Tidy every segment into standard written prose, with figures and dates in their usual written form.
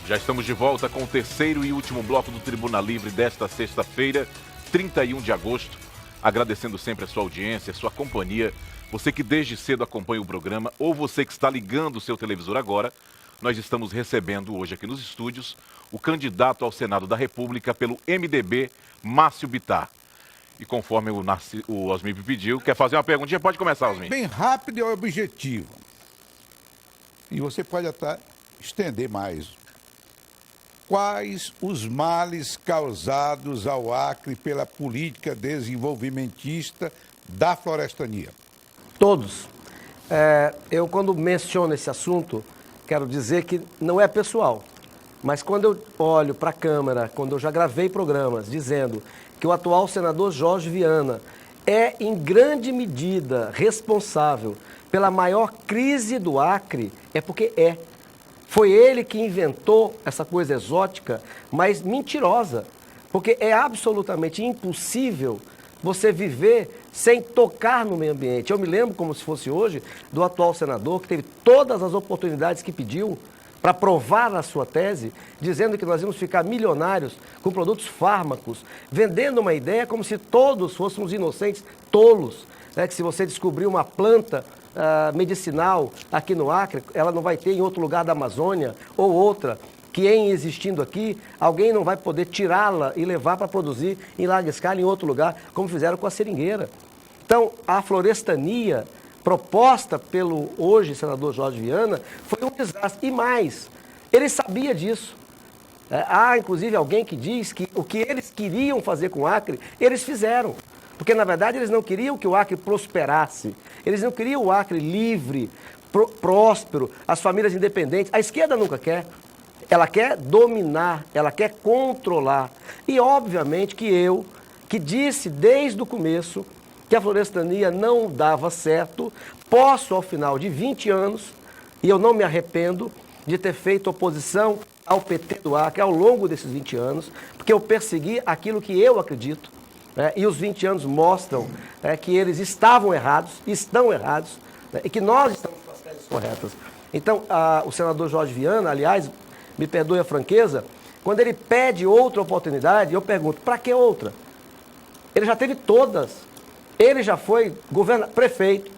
Já estamos de volta com o terceiro e último bloco do Tribuna Livre desta sexta-feira, 31 de agosto. Agradecendo sempre a sua audiência, a sua companhia. Você que desde cedo acompanha o programa ou você que está ligando o seu televisor agora, nós estamos recebendo hoje aqui nos estúdios o candidato ao Senado da República pelo MDB, Márcio Bittar. E conforme o Osmir pediu, quer fazer uma perguntinha? Pode começar, Osmir. Bem rápido e objetivo. E você pode até estender mais. Quais os males causados ao Acre pela política desenvolvimentista da florestania? Todos. Eu, quando menciono esse assunto, quero dizer que não é pessoal. Mas quando eu olho para a Câmara, quando eu já gravei programas dizendo que o atual senador Jorge Viana é, em grande medida, responsável pela maior crise do Acre, é porque é. Foi ele que inventou essa coisa exótica, mas mentirosa. Porque é absolutamente impossível você viver sem tocar no meio ambiente. Eu me lembro, como se fosse hoje, do atual senador que teve todas as oportunidades que pediu para provar a sua tese, dizendo que nós íamos ficar milionários com produtos fármacos, vendendo uma ideia como se todos fôssemos inocentes, tolos, né? Que se você descobrir uma planta medicinal aqui no Acre, ela não vai ter em outro lugar da Amazônia, ou outra, que em existindo aqui, alguém não vai poder tirá-la e levar para produzir em larga escala em outro lugar, como fizeram com a seringueira. Então, a florestania proposta pelo hoje senador Jorge Viana foi um desastre. E mais, ele sabia disso. Há, inclusive, alguém que diz que o que eles queriam fazer com o Acre, eles fizeram. Porque, na verdade, eles não queriam que o Acre prosperasse. Eles não queriam o Acre livre, próspero, as famílias independentes. A esquerda nunca quer. Ela quer dominar, ela quer controlar. E, obviamente, que disse desde o começo que a florestania não dava certo, posso, ao final de 20 anos, e eu não me arrependo de ter feito oposição ao PT do Acre ao longo desses 20 anos, porque eu persegui aquilo que eu acredito, né, e os 20 anos mostram que eles estavam errados, estão errados, né, e que nós estamos com as teses corretas. Então, o senador Jorge Viana, aliás, me perdoe a franqueza, quando ele pede outra oportunidade, eu pergunto, para que outra? Ele já teve todas. Ele já foi prefeito,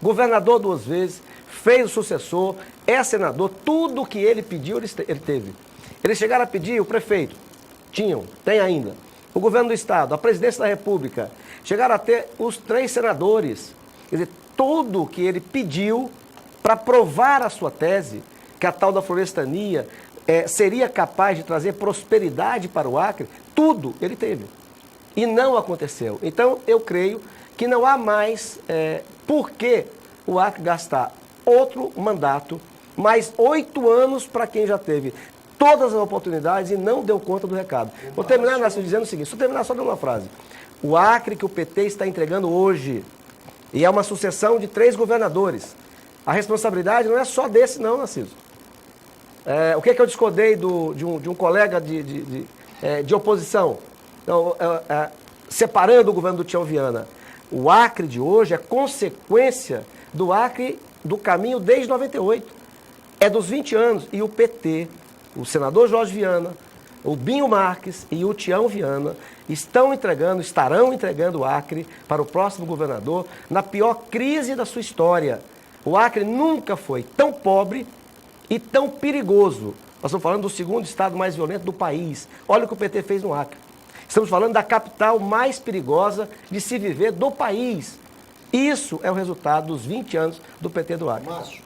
governador 2 vezes, fez o sucessor, é senador, tudo que ele pediu ele teve. Eles chegaram a pedir o prefeito, tem ainda, o governo do estado, a presidência da república, chegaram a ter os 3 senadores. Quer dizer, tudo que ele pediu para provar a sua tese, que a tal da florestania seria capaz de trazer prosperidade para o Acre, tudo ele teve. E não aconteceu. Então, eu creio que não há mais por que o Acre gastar outro mandato, mais 8 anos para quem já teve todas as oportunidades e não deu conta do recado. Vou terminar, Nácio, dizendo o seguinte, vou terminar só dando uma frase. O Acre que o PT está entregando hoje, e é uma sucessão de 3 governadores, a responsabilidade não é só desse não, Narciso. O que é que eu discordei de um colega de oposição? Então, separando o governo do Tião Viana. O Acre de hoje é consequência do Acre do caminho desde 98. É dos 20 anos. E o PT, o senador Jorge Viana, o Binho Marques e o Tião Viana estarão entregando o Acre para o próximo governador na pior crise da sua história. O Acre nunca foi tão pobre e tão perigoso. Nós estamos falando do 2º estado mais violento do país. Olha o que o PT fez no Acre. Estamos falando da capital mais perigosa de se viver do país. Isso é o resultado dos 20 anos do PT do Acre. Márcio,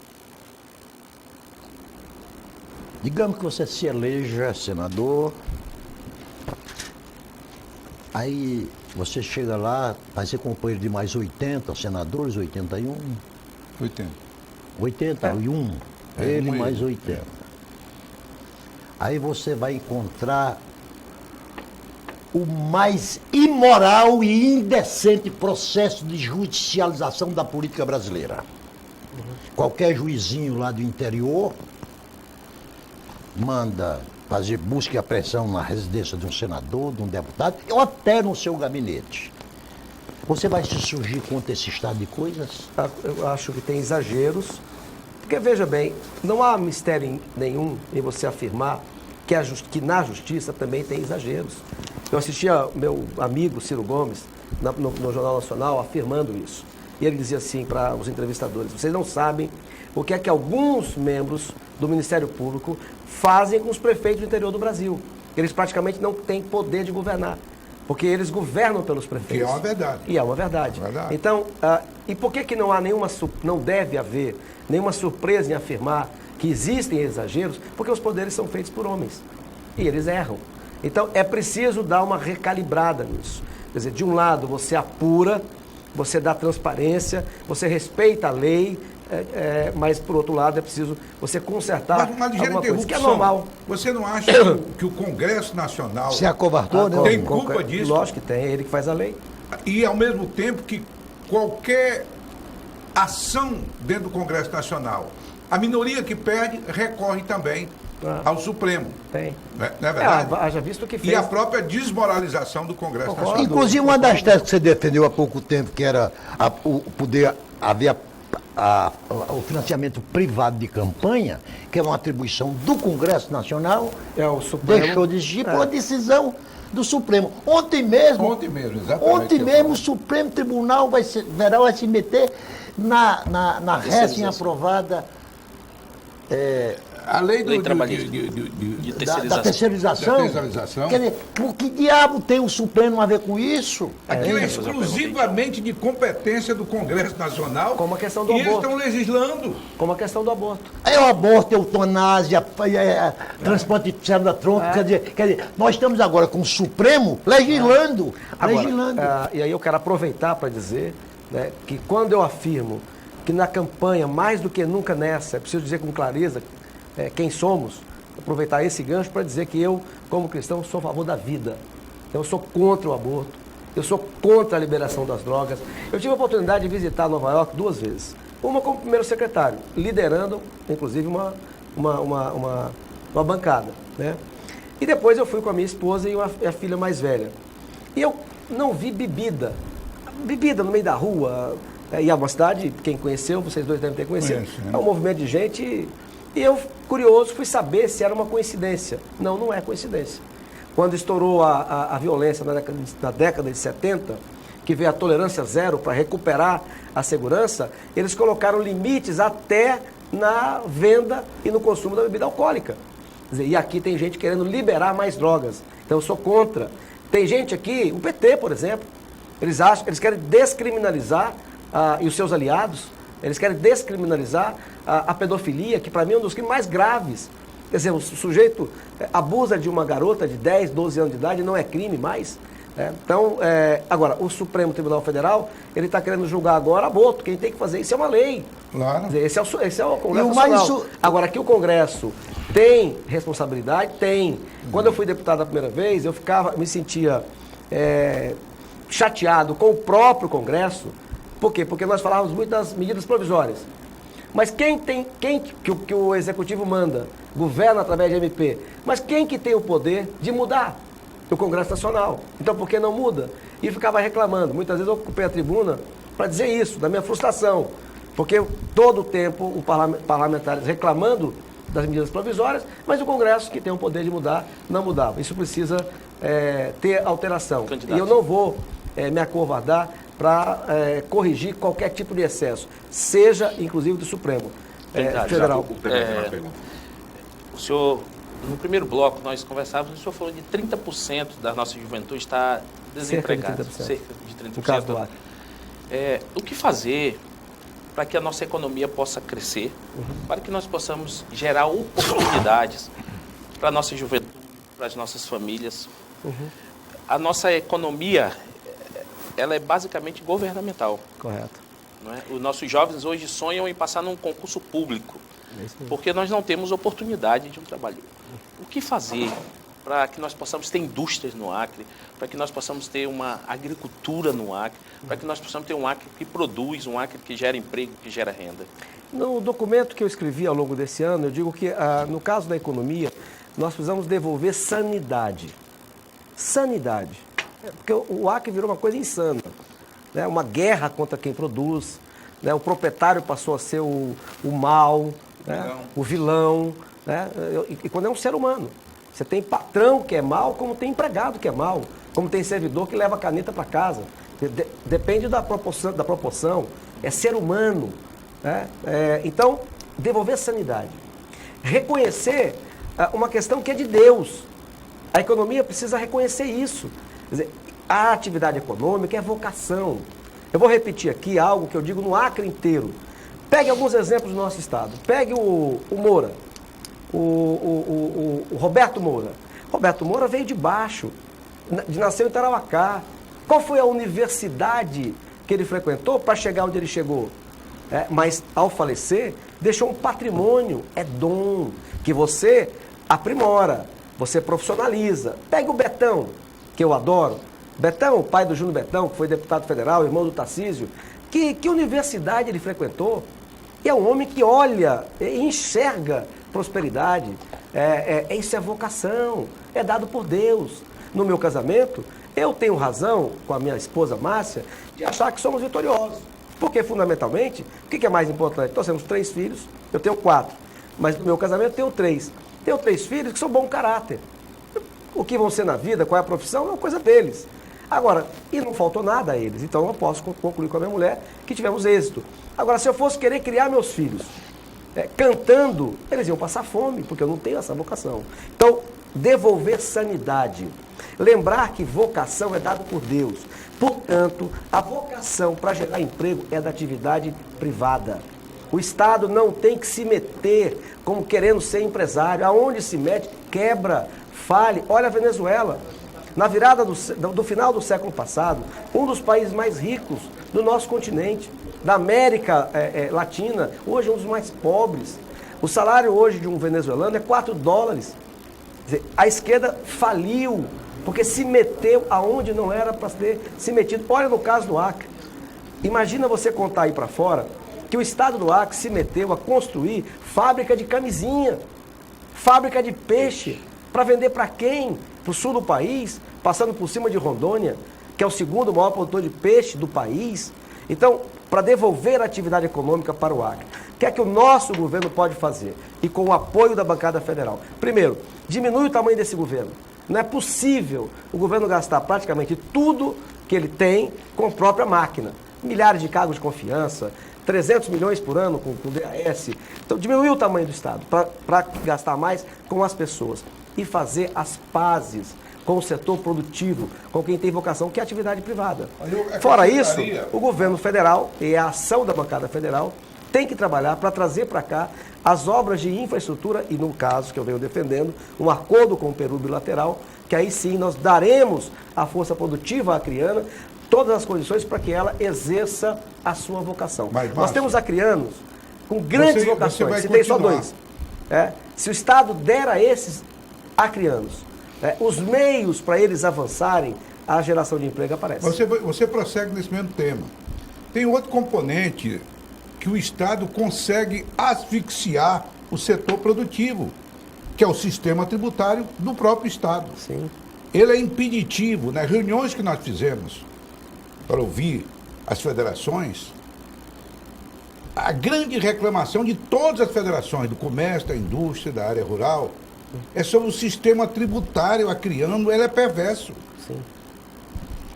digamos que você se eleja senador, aí você chega lá, vai ser companheiro de mais 80 senadores, 81? 80. 81, ele mais 80. Aí você vai encontrar o mais imoral e indecente processo de judicialização da política brasileira. Qualquer juizinho lá do interior manda fazer busca e apreensão na residência de um senador, de um deputado, ou até no seu gabinete. Você vai se surgir contra esse estado de coisas? Eu acho que tem exageros, porque veja bem, não há mistério nenhum em você afirmar que na justiça também tem exageros. Eu assistia meu amigo Ciro Gomes no Jornal Nacional afirmando isso. E ele dizia assim para os entrevistadores: vocês não sabem o que é que alguns membros do Ministério Público fazem com os prefeitos do interior do Brasil. Eles praticamente não têm poder de governar, porque eles governam pelos prefeitos. Que é uma verdade. E é uma verdade. Então, e por que não há não deve haver nenhuma surpresa em afirmar que existem exageros? Porque os poderes são feitos por homens e eles erram. Então, é preciso dar uma recalibrada nisso. Quer dizer, de um lado você apura, você dá transparência, você respeita a lei, mas por outro lado é preciso você consertar alguma coisa, que é normal. Você não acha que o Congresso Nacional se acovardou, né? Tem culpa disso? Lógico que tem, é ele que faz a lei. E ao mesmo tempo que qualquer ação dentro do Congresso Nacional, a minoria que perde recorre também ao Supremo. Tem. Não é verdade? Haja visto que fez. E a própria desmoralização do Congresso Nacional. Inclusive, uma das teses que você defendeu há pouco tempo, que era o poder haver o financiamento privado de campanha, que é uma atribuição do Congresso Nacional, o Supremo deixou de existir por uma decisão do Supremo. Ontem mesmo, exatamente. O Supremo Tribunal vai se meter na recém-aprovada a lei de terceirização. Da terceirização. Quer dizer, o que diabo tem o Supremo a ver com isso? Aquilo é exclusivamente de competência do Congresso Nacional. Como a questão do aborto. aborto. E eles estão legislando. Como a questão do aborto. É o aborto, eutanásia, transplante de célula tronco. Quer dizer, nós estamos agora com o Supremo legislando. E aí eu quero aproveitar para dizer, né, que quando eu afirmo que na campanha, mais do que nunca nessa, é preciso dizer com clareza quem somos, aproveitar esse gancho para dizer que eu, como cristão, sou a favor da vida. Eu sou contra o aborto, eu sou contra a liberação das drogas. Eu tive a oportunidade de visitar Nova York 2 vezes. Uma como primeiro secretário, liderando, inclusive, uma bancada, né? E depois eu fui com a minha esposa e a filha mais velha. E eu não vi bebida no meio da rua. E é uma cidade, quem conheceu, vocês dois devem ter conhecido. É um movimento de gente. E eu, curioso, fui saber se era uma coincidência. Não é coincidência. Quando estourou a violência na década de 70, que veio a tolerância zero para recuperar a segurança, eles colocaram limites até na venda e no consumo da bebida alcoólica. Quer dizer, e aqui tem gente querendo liberar mais drogas. Então eu sou contra. Tem gente aqui, o PT, por exemplo, eles querem descriminalizar e os seus aliados, eles querem descriminalizar a pedofilia, que para mim é um dos crimes mais graves. Quer dizer, o sujeito abusa de uma garota de 10, 12 anos de idade e não é crime mais. Então, agora, o Supremo Tribunal Federal, ele está querendo julgar agora aborto. Quem tem que fazer isso é uma lei. Claro. Quer dizer, esse é o Congresso Nacional. Agora, que o Congresso tem responsabilidade, tem. Quando eu fui deputado a primeira vez, eu me sentia chateado com o próprio Congresso. Por quê? Porque nós falávamos muito das medidas provisórias. Mas que o Executivo manda, governa através de MP, mas quem que tem o poder de mudar? O Congresso Nacional. Então, por que não muda? E ficava reclamando. Muitas vezes eu ocupei a tribuna para dizer isso, da minha frustração. Porque todo o tempo o parlamentares reclamando das medidas provisórias, mas o Congresso, que tem o poder de mudar, não mudava. Isso precisa ter alteração. Candidato. E eu não vou me acovardar para corrigir qualquer tipo de excesso, seja inclusive do Supremo Federal. O senhor, no primeiro bloco, nós conversávamos, o senhor falou de 30% da nossa juventude está desempregada. Cerca de 30%. No caso do Acre. O que fazer para que a nossa economia possa crescer, para que nós possamos gerar oportunidades para a nossa juventude, para as nossas famílias? A nossa economia, ela é basicamente governamental. Correto. Não é? Os nossos jovens hoje sonham em passar num concurso público, porque nós não temos oportunidade de um trabalho. O que fazer para que nós possamos ter indústrias no Acre, para que nós possamos ter uma agricultura no Acre, para que nós possamos ter um Acre que produz, um Acre que gera emprego, que gera renda? No documento que eu escrevi ao longo desse ano, eu digo que, no caso da economia, nós precisamos devolver sanidade. Sanidade. Porque o Acre virou uma coisa insana, né? Uma guerra contra quem produz, né? O proprietário passou a ser o mal, né? O vilão, né? E quando é um ser humano. Você tem patrão que é mau, como tem empregado que é mau, como tem servidor que leva a caneta para casa. Depende da proporção, é ser humano. Né? Então, devolver sanidade. Reconhecer uma questão que é de Deus. A economia precisa reconhecer isso. Quer dizer, a atividade econômica é vocação. Eu vou repetir aqui algo que eu digo no Acre inteiro. Pegue alguns exemplos do nosso estado. Pegue o Moura, o Roberto Moura. Roberto Moura veio de baixo, nasceu em Tarauacá. Qual foi a universidade que ele frequentou para chegar onde ele chegou? Mas, ao falecer, deixou um patrimônio, é dom, que você aprimora, você profissionaliza. Pega o Betão, que eu adoro. Betão, o pai do Júnior Betão, que foi deputado federal, irmão do Tarcísio. Que universidade ele frequentou? E é um homem que olha e enxerga prosperidade. Isso é vocação, é dado por Deus. No meu casamento, eu tenho razão, com a minha esposa Márcia, de achar que somos vitoriosos. Porque, fundamentalmente, o que é mais importante? Nós temos 3 filhos, eu tenho 4. Mas no meu casamento eu tenho 3. Tenho 3 filhos que são bom caráter. O que vão ser na vida, qual é a profissão, é uma coisa deles. Agora, e não faltou nada a eles. Então eu posso concluir com a minha mulher que tivemos êxito. Agora, se eu fosse querer criar meus filhos cantando, eles iam passar fome, porque eu não tenho essa vocação. Então, devolver sanidade. Lembrar que vocação é dada por Deus. Portanto, a vocação para gerar emprego é da atividade privada. O Estado não tem que se meter como querendo ser empresário. Aonde se mete, quebra, fale. Olha a Venezuela. Na virada do final do século passado, um dos países mais ricos do nosso continente, da América Latina, hoje é um dos mais pobres. O salário hoje de um venezuelano é $4. Quer dizer, a esquerda faliu, porque se meteu aonde não era para ter se metido. Olha no caso do Acre. Imagina você contar aí para fora que o estado do Acre se meteu a construir fábrica de camisinha, fábrica de peixe, para vender para quem? Para o sul do país, passando por cima de Rondônia, que é o segundo maior produtor de peixe do país. Então, para devolver a atividade econômica para o Acre, o que é que o nosso governo pode fazer? E com o apoio da bancada federal. Primeiro, diminui o tamanho desse governo. Não é possível o governo gastar praticamente tudo que ele tem com a própria máquina. Milhares de cargos de confiança, 300 milhões por ano com o DAS. Então, diminuir o tamanho do Estado para gastar mais com as pessoas e fazer as pazes com o setor produtivo, com quem tem vocação, que é a atividade privada. Fora isso, o governo federal e a ação da bancada federal tem que trabalhar para trazer para cá as obras de infraestrutura e, no caso que eu venho defendendo, um acordo com o Peru bilateral, que aí sim nós daremos à força produtiva acriana todas as condições para que ela exerça a sua vocação. Nós temos acrianos com grandes vocações, citei só 2. Se o Estado der a esses acrianos os meios para eles avançarem, a geração de emprego aparece. Você prossegue nesse mesmo tema. Tem outro componente que o Estado consegue asfixiar o setor produtivo, que é o sistema tributário do próprio Estado. Sim. Ele é impeditivo. Nas reuniões que nós fizemos para ouvir as federações, a grande reclamação de todas as federações, do comércio, da indústria, da área rural, é sobre o sistema tributário acriano, ele é perverso. Sim.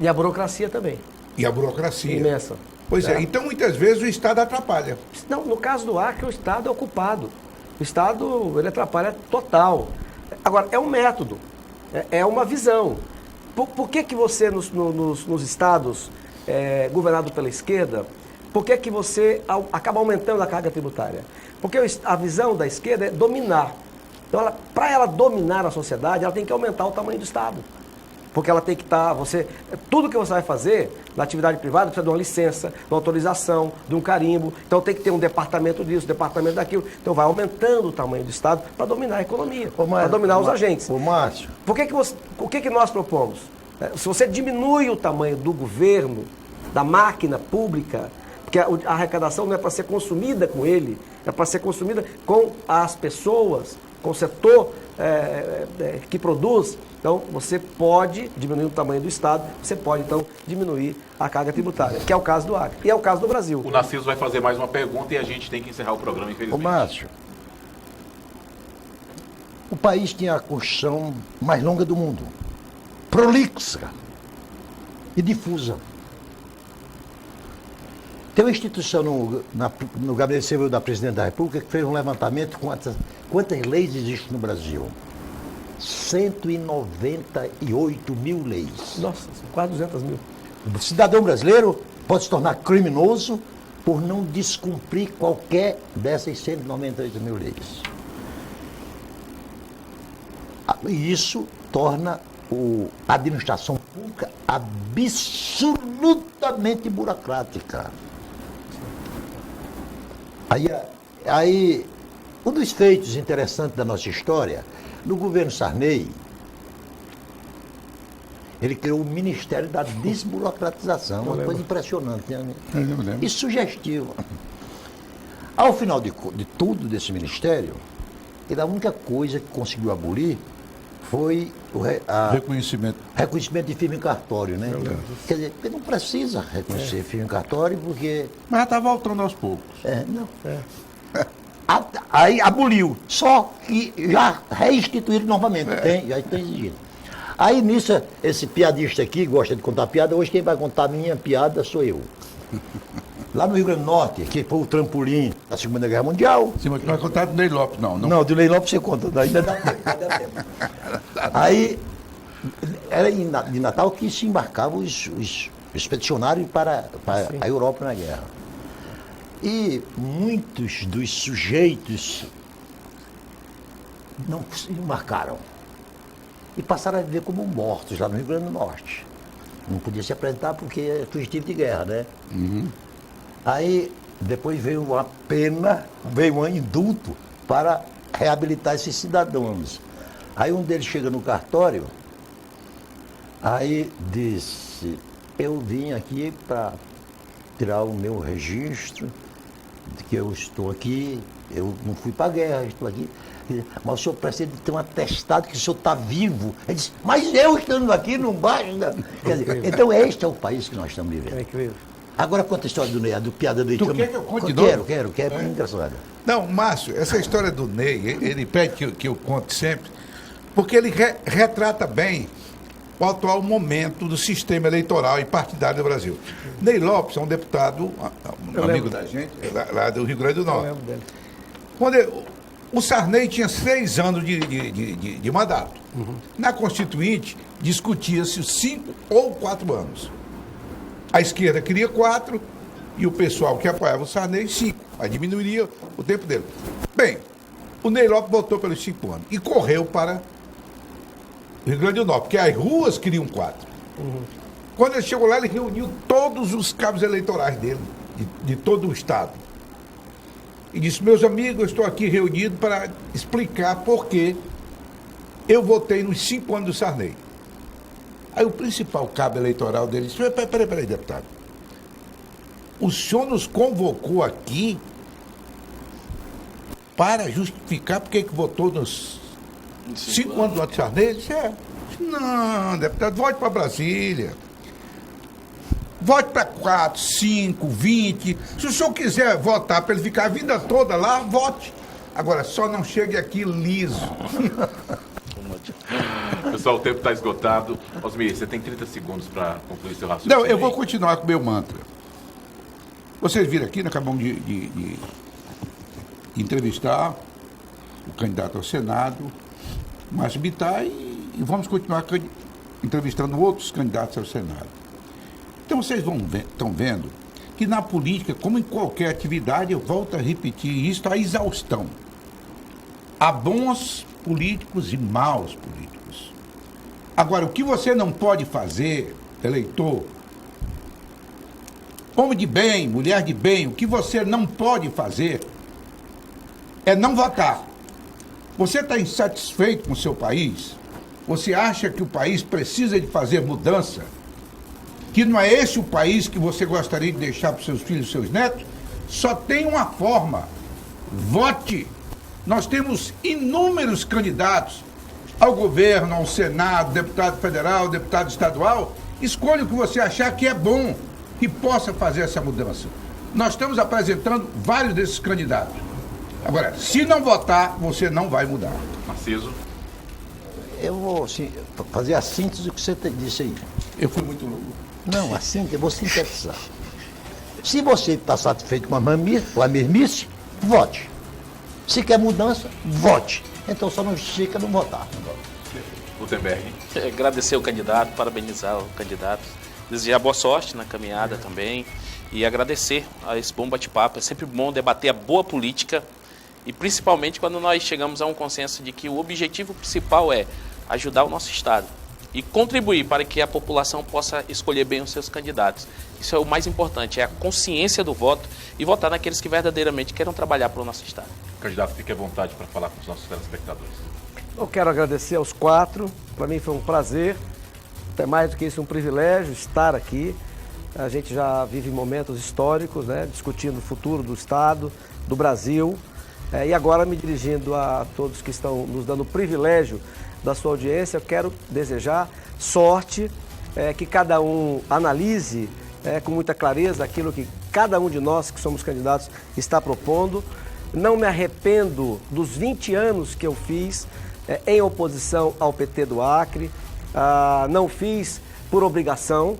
E a burocracia também. E a burocracia. Imensa. Pois é, então muitas vezes o Estado atrapalha. Não, no caso do Acre, o Estado é ocupado. O Estado, ele atrapalha total. Agora, é um método, é uma visão. Por que você, nos estados governados pela esquerda, por que você acaba aumentando a carga tributária? Porque a visão da esquerda é dominar. Então, para ela dominar a sociedade, ela tem que aumentar o tamanho do Estado. Porque ela tem que estar, tudo que você vai fazer na atividade privada precisa de uma licença, de uma autorização, de um carimbo. Então tem que ter um departamento disso, um departamento daquilo. Então vai aumentando o tamanho do Estado para dominar a economia, para dominar os agentes. Ô, Márcio. O que nós propomos? Se você diminui o tamanho do governo, da máquina pública, porque a arrecadação não é para ser consumida com ele, é para ser consumida com as pessoas, com o setor que produz. Então, você pode diminuir o tamanho do Estado, você pode, então, diminuir a carga tributária, que é o caso do Acre, e é o caso do Brasil. O Narciso vai fazer mais uma pergunta e a gente tem que encerrar o programa, infelizmente. Ô, Márcio, o país tinha a construção mais longa do mundo, prolixa e difusa. Tem uma instituição no Gabinete Civil da Presidente da República que fez um levantamento com quantas leis existem no Brasil. 198 mil leis. Nossa, quase 200 mil. O cidadão brasileiro pode se tornar criminoso por não descumprir qualquer dessas 198 mil leis. E isso torna a administração pública absolutamente burocrática. Aí, um dos feitos interessantes da nossa história, no governo Sarney, ele criou o Ministério da Desburocratização, uma coisa impressionante, né? E sugestiva. Ao final de tudo desse ministério, a única coisa que conseguiu abolir foi reconhecimento de firma em cartório, né? Quer dizer, porque não precisa reconhecer firma em cartório, porque... Mas está voltando aos poucos. Aí aboliu, só que já reinstituíram novamente, já está exigindo. Aí nisso, esse piadista aqui gosta de contar piada, hoje quem vai contar a minha piada sou eu. Lá no Rio Grande do Norte, que foi o trampolim da Segunda Guerra Mundial. Sim, mas não vai contar do Ney Lopes, não. Não, do Ney Lopes você conta, ainda dá tempo. Aí, era de Natal que se embarcavam os expedicionários para a Europa na guerra. E muitos dos sujeitos não se embarcaram. E passaram a viver como mortos lá no Rio Grande do Norte. Não podia se apresentar porque é fugitivo de guerra, né? Uhum. Aí, depois veio uma pena, veio um indulto para reabilitar esses cidadãos. Aí um deles chega no cartório, aí disse, eu vim aqui para tirar o meu registro, de que eu estou aqui, eu não fui para a guerra, estou aqui. Mas o senhor precisa de ter um atestado que o senhor está vivo. Ele disse, mas eu estando aqui não basta. Quer dizer, então este é o país que nós estamos vivendo. É incrível. Agora conta a história do Ney, do piada do Itama. Tu quer que eu conte de novo? Quero, é engraçado. Não, Márcio, essa história do Ney, ele pede que eu conte sempre, porque ele retrata bem o atual momento do sistema eleitoral e partidário do Brasil. Ney Lopes é um deputado, amigo da gente, lá do Rio Grande do Norte. Eu lembro dele. Quando o Sarney tinha 6 anos de mandato. Uhum. Na Constituinte, discutia-se 5 ou 4 anos. A esquerda queria 4 e o pessoal que apoiava o Sarney 5. Aí diminuiria o tempo dele. Bem, o Ney Lopes votou pelos 5 anos e correu para o Rio Grande do Norte, porque as ruas queriam 4. Uhum. Quando ele chegou lá, ele reuniu todos os cabos eleitorais dele, de todo o estado. E disse, meus amigos, eu estou aqui reunido para explicar por que eu votei nos 5 anos do Sarney. Aí o principal cabo eleitoral dele disse, peraí, deputado. O senhor nos convocou aqui para justificar por que votou nos 5 anos do Sarney? Ele disse, não, deputado, volte para Brasília. Vote para 4, 5, 20. Se o senhor quiser votar para ele ficar a vida toda lá, vote. Agora, só não chegue aqui liso. Pessoal, o tempo está esgotado. Osmir, você tem 30 segundos para concluir seu raciocínio. Não, eu vou continuar com o meu mantra. Vocês viram aqui, nós acabamos de entrevistar o candidato ao Senado, Márcio Bittar, e vamos continuar entrevistando outros candidatos ao Senado. Então vocês estão vendo que na política, como em qualquer atividade, eu volto a repetir isso, a exaustão. Há bons políticos e maus políticos. Agora, o que você não pode fazer, eleitor, homem de bem, mulher de bem, o que você não pode fazer é não votar. Você está insatisfeito com o seu país? Você acha que o país precisa de fazer mudança? Que não é esse o país que você gostaria de deixar para os seus filhos e seus netos? Só tem uma forma. Vote. Nós temos inúmeros candidatos ao governo, ao Senado, deputado federal, deputado estadual. Escolha o que você achar que é bom, que possa fazer essa mudança. Nós estamos apresentando vários desses candidatos. Agora, se não votar, você não vai mudar. Narciso. Eu vou assim, fazer a síntese do que você disse aí. Eu fui muito longo. Não, a síntese, eu vou sintetizar. Se você está satisfeito com a mesmice, vote. Se quer mudança, vote. Então só não justifica não votar. Gutenberg. Agradecer o candidato, parabenizar o candidato, desejar boa sorte na caminhada também e agradecer a esse bom bate-papo. É sempre bom debater a boa política e principalmente quando nós chegamos a um consenso de que o objetivo principal é ajudar o nosso Estado e contribuir para que a população possa escolher bem os seus candidatos. Isso é o mais importante, é a consciência do voto e votar naqueles que verdadeiramente queiram trabalhar para o nosso Estado. Candidato, fique à vontade para falar com os nossos telespectadores. Eu quero agradecer aos 4, para mim foi um prazer, até mais do que isso, um privilégio estar aqui. A gente já vive momentos históricos, né, discutindo o futuro do Estado, do Brasil, e agora me dirigindo a todos que estão nos dando o privilégio da sua audiência, eu quero desejar sorte, que cada um analise com muita clareza aquilo que cada um de nós que somos candidatos está propondo. Não me arrependo dos 20 anos que eu fiz em oposição ao PT do Acre, não fiz por obrigação,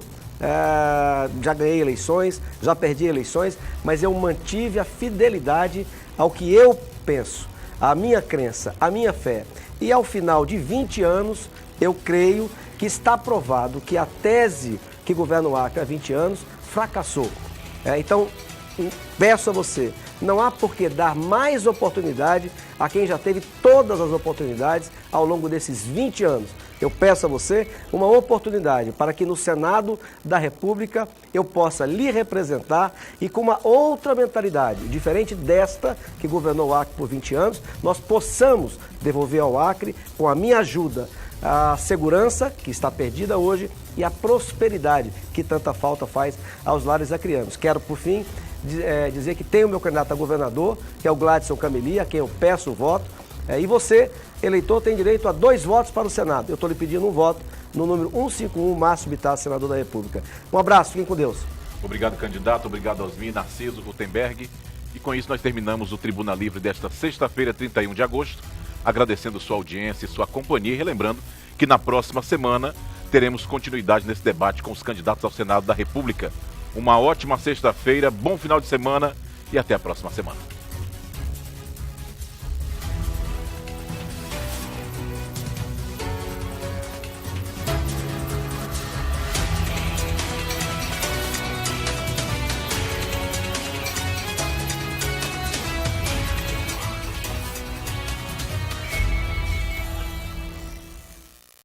já ganhei eleições, já perdi eleições, mas eu mantive a fidelidade ao que eu penso, a minha crença, a minha fé. E ao final de 20 anos, eu creio que está provado que a tese que governa o Acre há 20 anos fracassou. Então, peço a você, não há por que dar mais oportunidade a quem já teve todas as oportunidades ao longo desses 20 anos. Eu peço a você uma oportunidade para que no Senado da República eu possa lhe representar e com uma outra mentalidade, diferente desta que governou o Acre por 20 anos, nós possamos devolver ao Acre, com a minha ajuda, a segurança que está perdida hoje e a prosperidade que tanta falta faz aos lares acreanos. Quero, por fim, dizer que tenho o meu candidato a governador, que é o Gladson Cameli, a quem eu peço o voto. E você, eleitor, tem direito a 2 votos para o Senado. Eu estou lhe pedindo um voto no número 151, Márcio Bittar, senador da República. Um abraço, fiquem com Deus. Obrigado, candidato. Obrigado, Osmir, Narciso, Gutenberg. E com isso nós terminamos o Tribuna Livre desta sexta-feira, 31 de agosto, agradecendo sua audiência e sua companhia e relembrando que na próxima semana teremos continuidade nesse debate com os candidatos ao Senado da República. Uma ótima sexta-feira, bom final de semana e até a próxima semana.